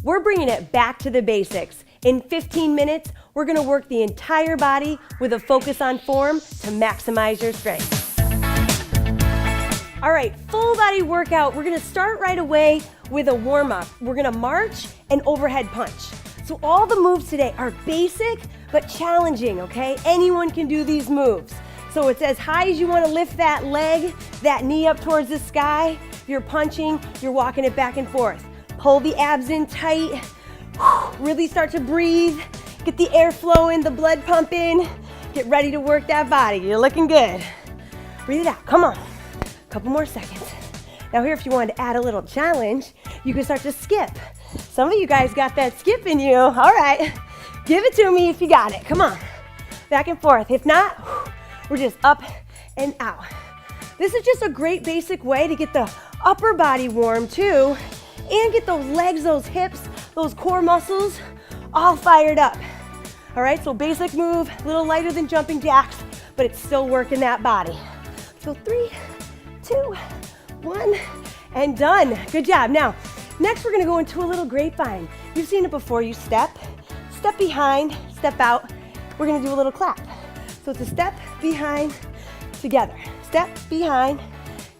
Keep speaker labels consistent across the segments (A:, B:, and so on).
A: We're bringing it back to the basics. In 15 minutes, we're gonna work the entire body with a focus on form to maximize your strength. All right, full body workout. We're gonna start right away with a warm up. We're gonna march and overhead punch. So all the moves today are basic, but challenging, okay? Anyone can do these moves. So it's as high as you wanna lift that leg, that knee up towards the sky. You're punching, you're walking it back and forth. Pull the abs in tight. Really start to breathe. Get the air flowing, the blood pumping. Get ready to work that body. You're looking good. Breathe it out, come on. Couple more seconds. Now here, if you wanted to add a little challenge, you can start to skip. Some of you guys got that skip in you. All right, give it to me if you got it. Come on, back and forth. If not, we're just up and out. This is just a great basic way to get the upper body warm too, and get those legs, those hips, those core muscles all fired up. All right, so basic move, a little lighter than jumping jacks, but it's still working that body. So 3, 2, 1, and done. Good job. Now, next we're gonna go into a little grapevine. You've seen it before. You step behind, step out. We're gonna do a little clap. So it's a step behind, together. Step behind,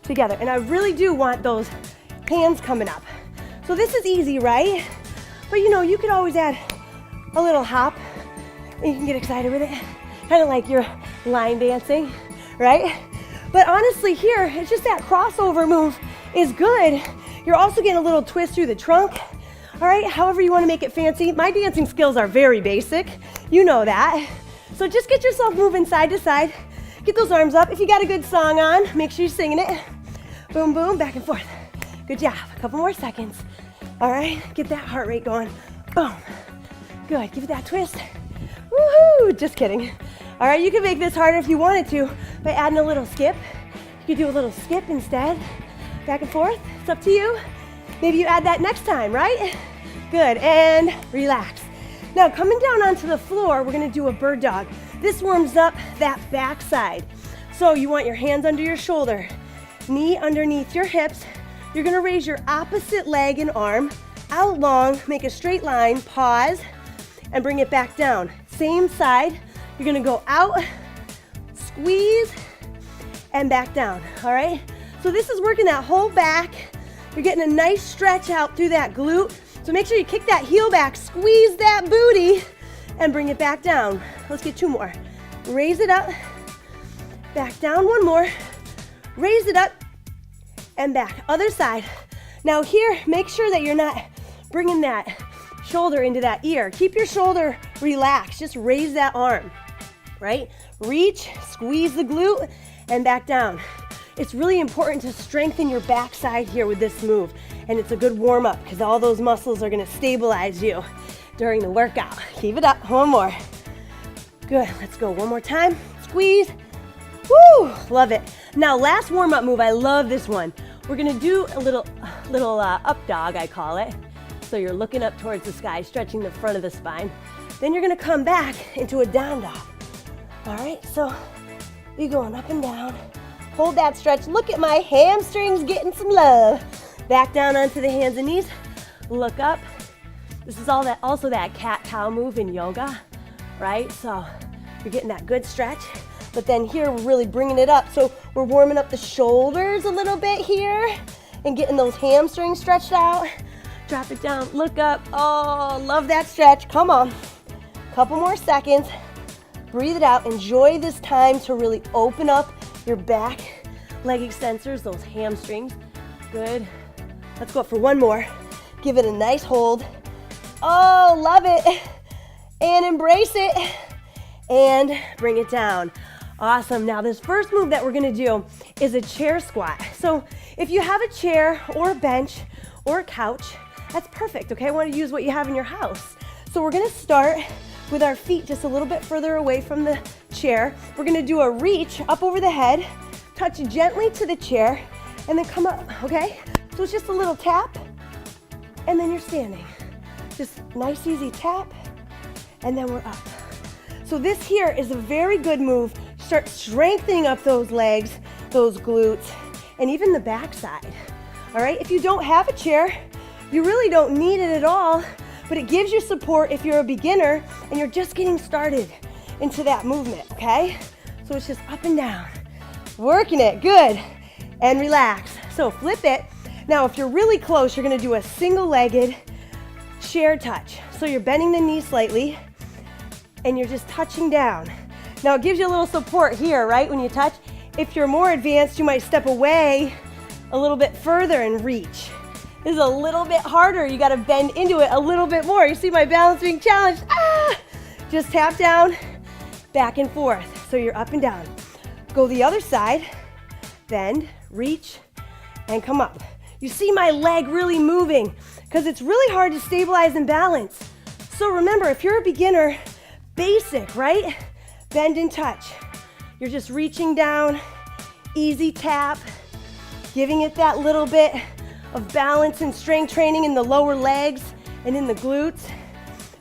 A: together. And I really do want those hands coming up. So this is easy, right? But you know, you could always add a little hop and you can get excited with it. Kind of like you're line dancing, right? But honestly here, it's just that crossover move is good. You're also getting a little twist through the trunk. All right, however you wanna make it fancy. My dancing skills are very basic. You know that. So just get yourself moving side to side. Get those arms up. If you got a good song on, make sure you're singing it. Boom, boom, back and forth. Good job, a couple more seconds. All right, get that heart rate going. Boom, good, give it that twist. Woohoo, just kidding. All right, you can make this harder if you wanted to by adding a little skip. You could do a little skip instead. Back and forth, it's up to you. Maybe you add that next time, right? Good, and relax. Now coming down onto the floor, we're gonna do a bird dog. This warms up that back side. So you want your hands under your shoulder, knee underneath your hips. You're gonna raise your opposite leg and arm out long, make a straight line, pause, and bring it back down. Same side, you're gonna go out, squeeze, and back down, all right? So this is working that whole back. You're getting a nice stretch out through that glute. So make sure you kick that heel back, squeeze that booty, and bring it back down. Let's get 2 more. Raise it up, back down, 1 more. Raise it up, and back. Other side. Now here, make sure that you're not bringing that shoulder into that ear. Keep your shoulder relaxed. Just raise that arm, right? Reach, squeeze the glute, and back down. It's really important to strengthen your backside here with this move. And it's a good warm up because all those muscles are gonna stabilize you during the workout. Keep it up, 1 more. Good, let's go 1 more time. Squeeze, woo, love it. Now last warm up move, I love this one. We're gonna do a little up dog, I call it. So you're looking up towards the sky, stretching the front of the spine. Then you're gonna come back into a down dog. All right, so you're going up and down. Hold that stretch. Look at my hamstrings getting some love. Back down onto the hands and knees. Look up. This is also that cat-cow move in yoga, right? So you're getting that good stretch. But then here we're really bringing it up. So we're warming up the shoulders a little bit here and getting those hamstrings stretched out. Drop it down, look up. Oh, love that stretch. Come on. Couple more seconds. Breathe it out. Enjoy this time to really open up your back leg extensors, those hamstrings. Good. Let's go up for 1 more. Give it a nice hold. Oh, love it. And embrace it. And bring it down. Awesome. Now this first move that we're gonna do is a chair squat. So if you have a chair or a bench or a couch, that's perfect, okay? I want to use what you have in your house. So we're gonna start with our feet just a little bit further away from the chair. We're gonna do a reach up over the head, touch gently to the chair, and then come up, okay? So it's just a little tap, and then you're standing. Just nice, easy tap, and then we're up. So this here is a very good move. Start strengthening up those legs, those glutes, and even the backside. All right, if you don't have a chair, You really don't need it at all, but it gives you support if you're a beginner and you're just getting started into that movement, okay? So it's just up and down, working it, good, and relax. So flip it. Now, if you're really close, you're gonna do a single-legged chair touch. So you're bending the knee slightly, and you're just touching down. Now, it gives you a little support here, right, when you touch. If you're more advanced, you might step away a little bit further and reach. This is a little bit harder. You gotta bend into it a little bit more. You see my balance being challenged. Just tap down, back and forth. So you're up and down. Go the other side, bend, reach, and come up. You see my leg really moving because it's really hard to stabilize and balance. So remember, if you're a beginner, basic, right? Bend and touch. You're just reaching down, easy tap, giving it that little bit of balance and strength training in the lower legs and in the glutes.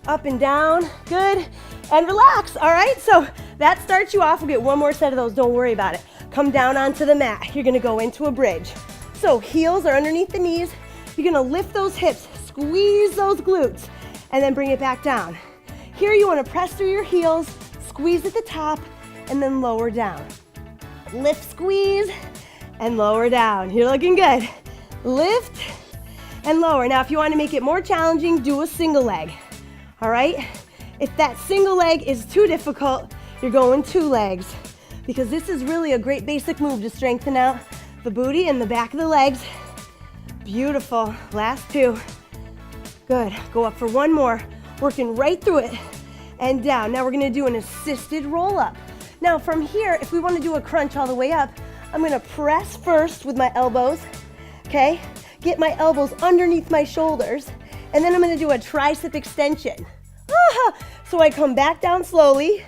A: Up and down, good, and relax, all right? So that starts you off. We'll get one more set of those, don't worry about it. Come down onto the mat. You're gonna go into a bridge. So heels are underneath the knees. You're gonna lift those hips, squeeze those glutes, and then bring it back down. Here you wanna press through your heels, squeeze at the top, and then lower down. Lift, squeeze, and lower down. You're looking good. Lift and lower. Now, if you wanna make it more challenging, do a single leg, all right? If that single leg is too difficult, you're going two legs, because this is really a great basic move to strengthen out the booty and the back of the legs. Beautiful. Last two. Good. Go up for one more. Working right through it and down. Now we're gonna do an assisted roll up. Now from here, if we wanna do a crunch all the way up, I'm gonna press first with my elbows, okay? Get my elbows underneath my shoulders, and then I'm gonna do a tricep extension. So I come back down slowly,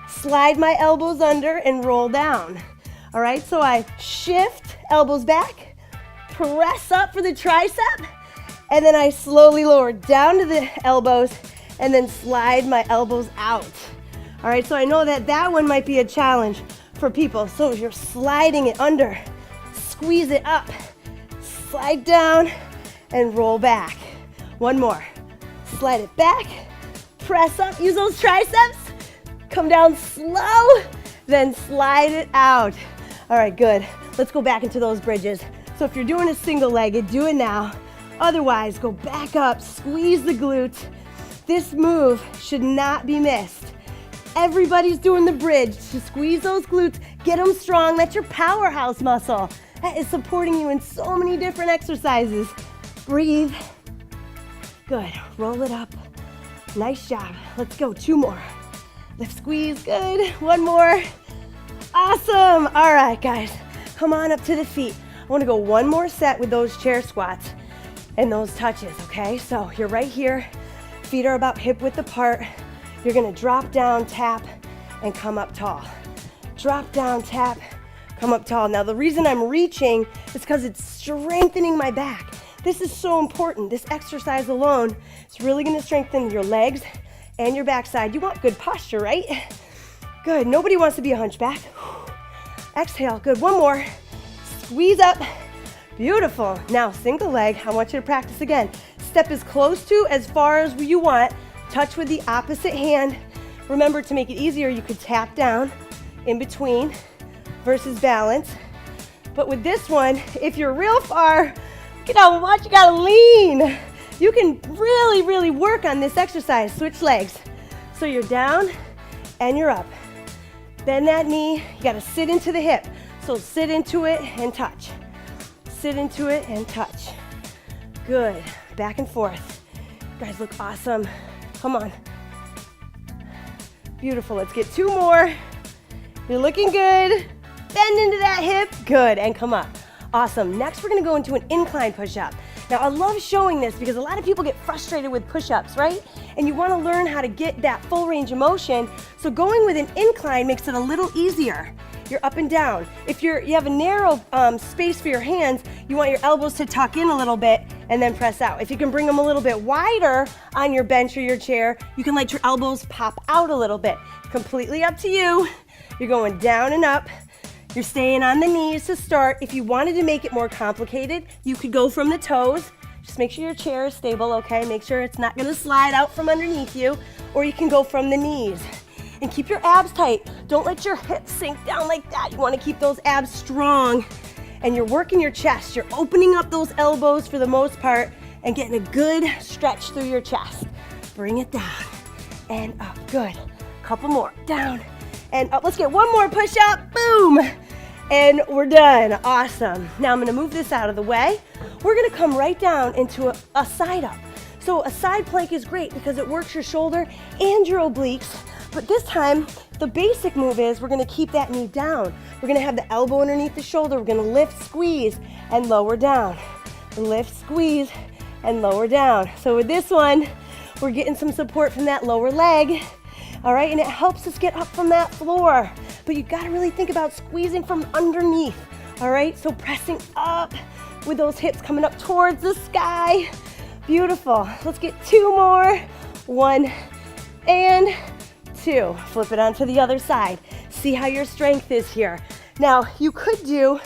A: slide my elbows under, and roll down. All right, so I shift, elbows back, press up for the tricep, and then I slowly lower down to the elbows, and then slide my elbows out. All right, so I know that one might be a challenge for people. So you're sliding it under, squeeze it up, slide down, and roll back. One more. Slide it back, press up, use those triceps, come down slow, then slide it out. All right, good. Let's go back into those bridges. So if you're doing a single-legged, do it now. Otherwise, go back up, squeeze the glutes. This move should not be missed. Everybody's doing the bridge. Just squeeze those glutes, get them strong. That's your powerhouse muscle. That is supporting you in so many different exercises. Breathe. Good. Roll it up. Nice job. Let's go. Two more. Lift, squeeze. Good. One more. Awesome. All right, guys. Come on up to the feet. I want to go one more set with those chair squats and those touches, okay? So you're right here. Feet are about hip width apart. You're gonna drop down, tap, and come up tall. Drop down, tap, come up tall. Now the reason I'm reaching is because it's strengthening my back. This is so important. This exercise alone is really gonna strengthen your legs and your backside. You want good posture, right? Good, nobody wants to be a hunchback. Exhale, good, one more. Squeeze up, beautiful. Now single leg, I want you to practice again. Step as close to as far as you want. Touch with the opposite hand. Remember, to make it easier, you could tap down in between versus balance. But with this one, if you're real far, look at how much you gotta lean. You can really, really work on this exercise. Switch legs. So you're down and you're up. Bend that knee, you gotta sit into the hip. So sit into it and touch. Sit into it and touch. Good, back and forth. You guys look awesome. Come on. Beautiful, let's get two more. You're looking good. Bend into that hip, good, and come up. Awesome, next we're gonna go into an incline push-up. Now I love showing this because a lot of people get frustrated with push-ups, right? And you wanna learn how to get that full range of motion, so going with an incline makes it a little easier. You're up and down. If you have a narrow space for your hands, you want your elbows to tuck in a little bit and then press out. If you can bring them a little bit wider on your bench or your chair, you can let your elbows pop out a little bit. Completely up to you. You're going down and up. You're staying on the knees to start. If you wanted to make it more complicated, you could go from the toes, Just make sure your chair is stable, okay? Make sure it's not gonna slide out from underneath you, or you can go from the knees. And keep your abs tight. Don't let your hips sink down like that. You wanna keep those abs strong. And you're working your chest. You're opening up those elbows for the most part and getting a good stretch through your chest. Bring it down and up, good. Couple more, down and up. Let's get one more push up, boom. And we're done, awesome. Now I'm gonna move this out of the way. We're gonna come right down into a side up. So a side plank is great because it works your shoulder and your obliques, but this time, the basic move is we're gonna keep that knee down. We're gonna have the elbow underneath the shoulder. We're gonna lift, squeeze, and lower down. Lift, squeeze, and lower down. So with this one, we're getting some support from that lower leg, all right? And it helps us get up from that floor. But you gotta really think about squeezing from underneath, all right? So pressing up with those hips coming up towards the sky. Beautiful. Let's get two more. 1 and 2. Flip it onto the other side. See how your strength is here. Now, you could do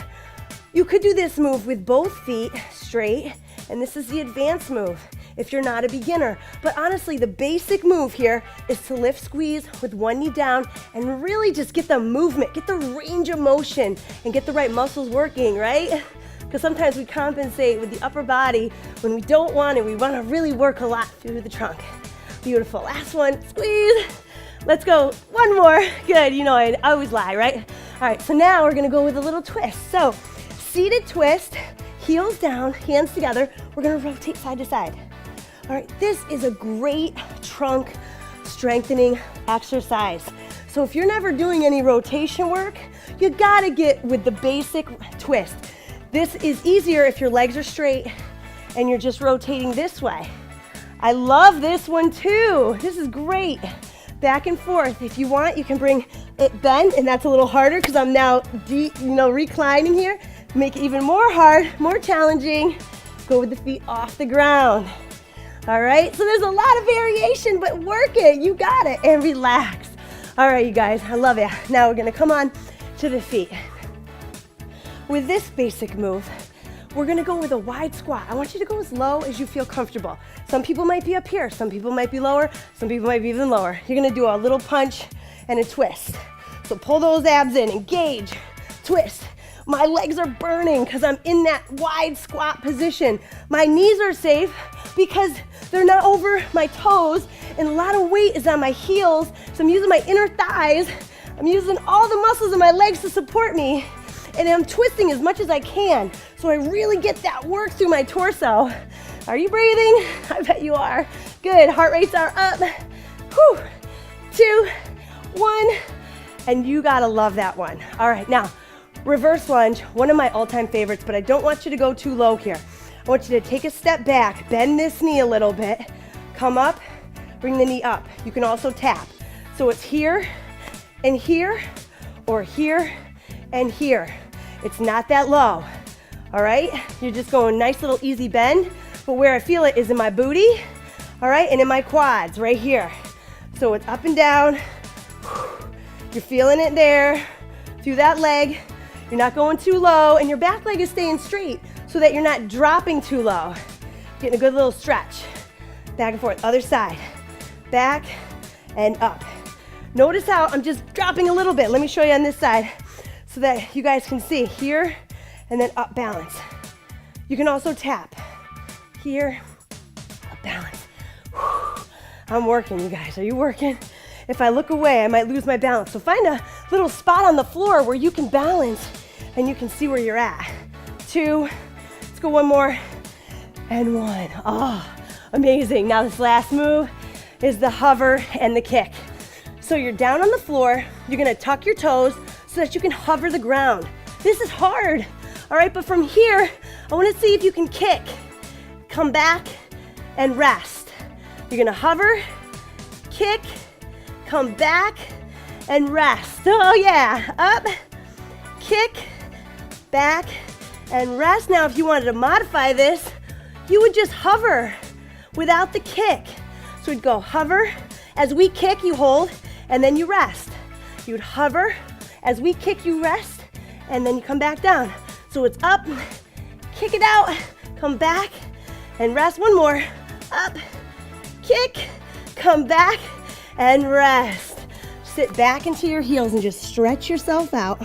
A: this move with both feet straight, and this is the advanced move if you're not a beginner. But honestly, the basic move here is to lift, squeeze with one knee down and really just get the movement, get the range of motion, and get the right muscles working, right? Because sometimes we compensate with the upper body when we don't want it. We want to really work a lot through the trunk. Beautiful. Last one, squeeze. Let's go, one more. Good, you know I always lie, right? All right, so now we're gonna go with a little twist. So, seated twist, heels down, hands together. We're gonna rotate side to side. All right, this is a great trunk strengthening exercise. So if you're never doing any rotation work, you gotta get with the basic twist. This is easier if your legs are straight and you're just rotating this way. I love this one too. This is great. Back and forth. If you want, you can bring it bent, and that's a little harder because I'm now reclining here. Make it even more hard, more challenging. Go with the feet off the ground. All right, so there's a lot of variation, but work it, you got it, and relax. All right, you guys, I love it. Now we're gonna come on to the feet. With this basic move, we're gonna go with a wide squat. I want you to go as low as you feel comfortable. Some people might be up here, some people might be lower, some people might be even lower. You're gonna do a little punch and a twist. So pull those abs in, engage, twist. My legs are burning because I'm in that wide squat position. My knees are safe because they're not over my toes, and a lot of weight is on my heels, so I'm using my inner thighs. I'm using all the muscles in my legs to support me, and I'm twisting as much as I can, so I really get that work through my torso. Are you breathing? I bet you are. Good, heart rates are up. Whew. 2, 1, and you gotta love that one. All right, now, reverse lunge, one of my all-time favorites, but I don't want you to go too low here. I want you to take a step back, bend this knee a little bit, come up, bring the knee up. You can also tap. So it's here and here, or here and here. It's not that low, all right? You're just going nice little easy bend, but where I feel it is in my booty, all right, and in my quads right here. So it's up and down. You're feeling it there, through that leg. You're not going too low, and your back leg is staying straight so that you're not dropping too low. Getting a good little stretch. Back and forth, other side. Back and up. Notice how I'm just dropping a little bit. Let me show you on this side so that you guys can see. Here, and then up, balance. You can also tap. Here, up, balance. Whew. I'm working, you guys. Are you working? If I look away, I might lose my balance. So find a little spot on the floor where you can balance and you can see where you're at. 2, let's go one more, and 1. Oh, amazing. Now this last move is the hover and the kick. So you're down on the floor, you're gonna tuck your toes so that you can hover the ground. This is hard, all right? But from here, I wanna see if you can kick. Come back and rest. You're gonna hover, kick, come back, and rest. Oh yeah, up, kick, back, and rest. Now if you wanted to modify this, you would just hover without the kick. So we'd go hover, as we kick, you hold, and then you rest. You'd hover, as we kick, you rest, and then you come back down. So it's up, kick it out, come back, and rest. One more. Up, kick, come back, and rest. Sit back into your heels and just stretch yourself out.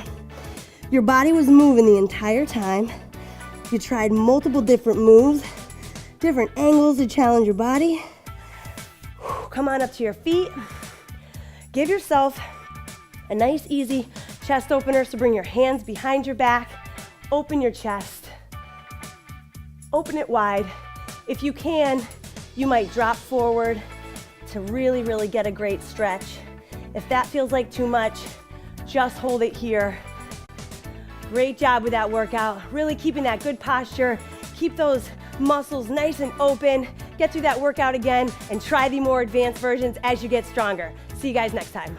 A: Your body was moving the entire time. You tried multiple different moves, different angles to challenge your body. Come on up to your feet. Give yourself a nice, easy chest opener. So bring your hands behind your back, open your chest, open it wide. If you can, you might drop forward to really, really get a great stretch. If that feels like too much, just hold it here. Great job with that workout. Really keeping that good posture. Keep those muscles nice and open. Get through that workout again and try the more advanced versions as you get stronger. See you guys next time.